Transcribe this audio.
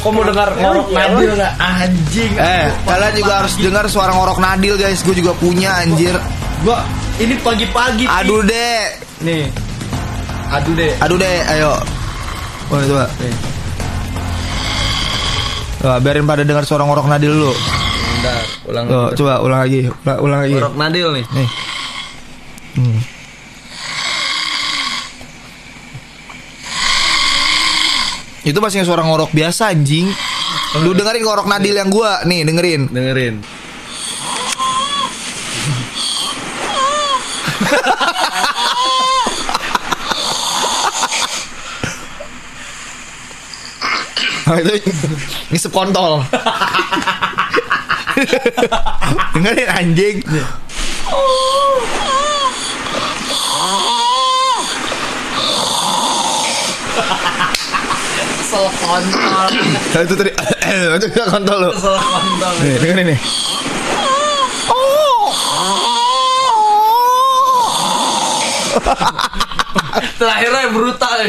Kok mau dengar ngorok Nadil nggak? Anjing. Kalian juga harus dengar suara ngorok Nadil guys. Gue juga punya anjir. Gua ini pagi-pagi. Aduh deh. Nih. Aduh deh, ayo. Coba. Coba biarin pada dengar suara ngorok Nadil dulu. Bentar, ulang. Coba ulang lagi. Ngorok Nadil nih. Itu masih suara ngorok biasa anjing. Lu dengerin ngorok Nadil yang gua. Nih, dengerin. Itu ngisep kontol. Dengerin anjing. Kesel kontol. Itu tadi itu kontol lu. Kesel kontol. Nih, dengerin nih. Terakhirnya brutal.